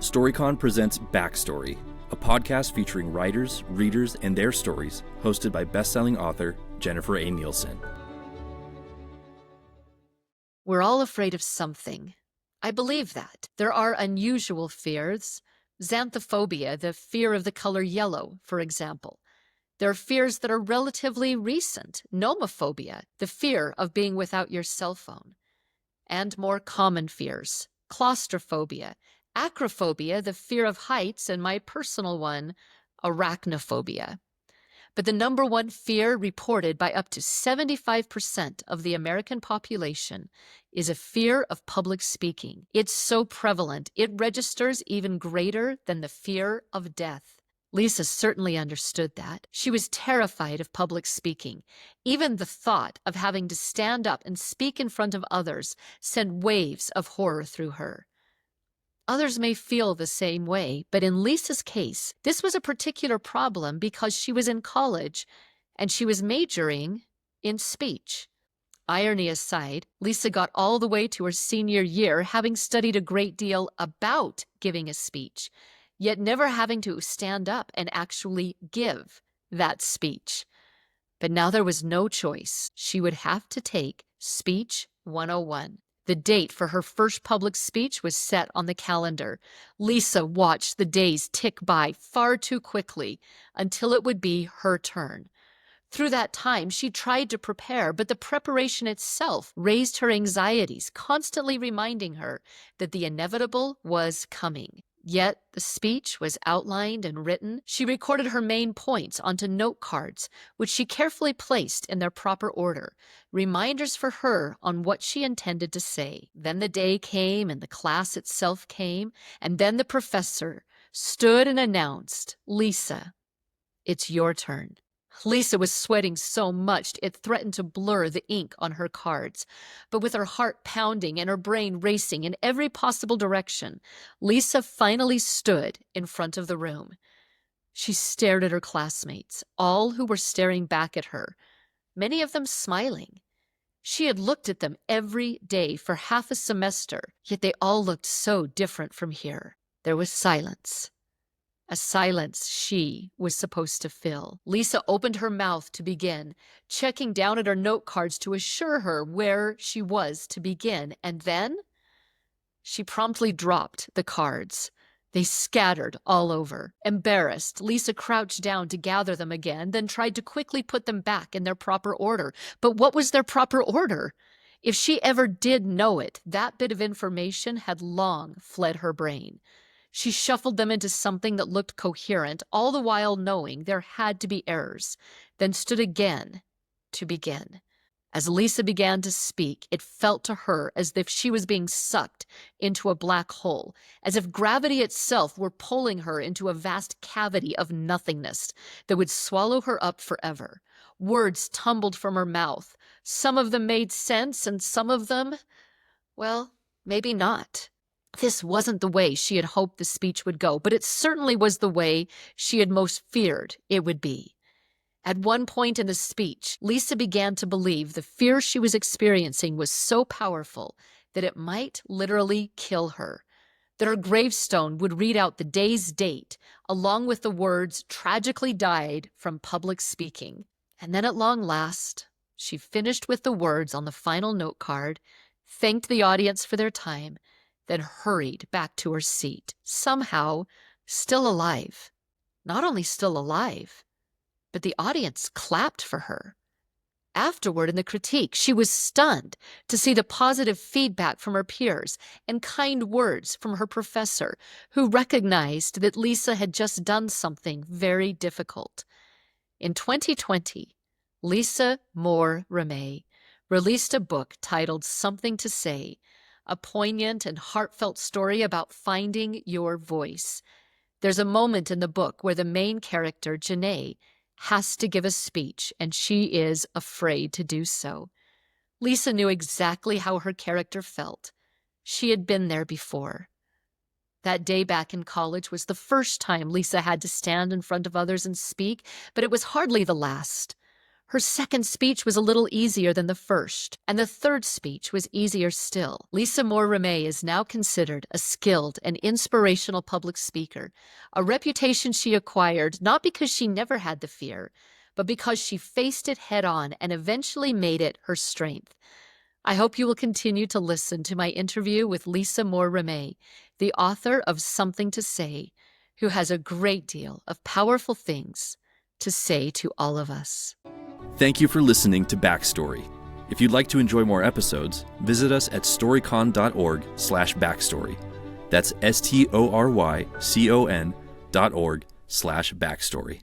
StoryCon presents Backstory, a podcast featuring writers, readers, and their stories, hosted by best-selling author Jennifer A. Nielsen. We're all afraid of something. I believe that. There are unusual fears. Xanthophobia, the fear of the color yellow, for example. There are fears that are relatively recent. Nomophobia, the fear of being without your cell phone. And more common fears. Claustrophobia. Acrophobia, the fear of heights, and my personal one, arachnophobia. But the number one fear reported by up to 75% of the American population is a fear of public speaking. It's so prevalent, it registers even greater than the fear of death. Lisa certainly understood that. She was terrified of public speaking. Even the thought of having to stand up and speak in front of others sent waves of horror through her. Others may feel the same way, but in Lisa's case, this was a particular problem because she was in college and she was majoring in speech. Irony aside, Lisa got all the way to her senior year having studied a great deal about giving a speech, yet never having to stand up and actually give that speech. But now there was no choice. She would have to take Speech 101. The date for her first public speech was set on the calendar. Lisa watched the days tick by far too quickly until it would be her turn. Through that time, she tried to prepare, but the preparation itself raised her anxieties, constantly reminding her that the inevitable was coming. Yet the speech was outlined and written. She recorded her main points onto note cards, which she carefully placed in their proper order, reminders for her on what she intended to say. Then the day came and the class itself came, and then the professor stood and announced, "Lisa, it's your turn." Lisa was sweating so much it threatened to blur the ink on her cards. But with her heart pounding and her brain racing in every possible direction, Lisa finally stood in front of the room. She stared at her classmates, all who were staring back at her, many of them smiling. She had looked at them every day for half a semester, yet they all looked so different from here. There was silence. A silence she was supposed to fill. Lisa opened her mouth to begin, checking down at her note cards to assure her where she was to begin, and then she promptly dropped the cards. They scattered all over. Embarrassed, Lisa crouched down to gather them again, then tried to quickly put them back in their proper order. But what was their proper order? If she ever did know it, that bit of information had long fled her brain. She shuffled them into something that looked coherent, all the while knowing there had to be errors, then stood again to begin. As Lisa began to speak, it felt to her as if she was being sucked into a black hole, as if gravity itself were pulling her into a vast cavity of nothingness that would swallow her up forever. Words tumbled from her mouth. Some of them made sense, and some of them, well, maybe not. This wasn't the way she had hoped the speech would go, but it certainly was the way she had most feared it would be. At one point in the speech, Lisa began to believe the fear she was experiencing was so powerful that it might literally kill her, that her gravestone would read out the day's date, along with the words, "tragically died from public speaking." And then at long last, she finished with the words on the final note card, thanked the audience for their time, then hurried back to her seat, somehow still alive. Not only still alive, but the audience clapped for her. Afterward, in the critique, she was stunned to see the positive feedback from her peers and kind words from her professor, who recognized that Lisa had just done something very difficult. In 2020, Lisa Moore Ramey released a book titled Something to Say, a poignant and heartfelt story about finding your voice. There's a moment in the book where the main character, Janae, has to give a speech, and she is afraid to do so. Lisa knew exactly how her character felt. She had been there before. That day back in college was the first time Lisa had to stand in front of others and speak, but it was hardly the last. Her second speech was a little easier than the first, and the third speech was easier still. Lisa Moore Ramey is now considered a skilled and inspirational public speaker, a reputation she acquired not because she never had the fear, but because she faced it head on and eventually made it her strength. I hope you will continue to listen to my interview with Lisa Moore Ramey, the author of Something to Say, who has a great deal of powerful things to say to all of us. Thank you for listening to Backstory. If you'd like to enjoy more episodes, visit us at storycon.org/backstory. That's STORYCON.org/backstory.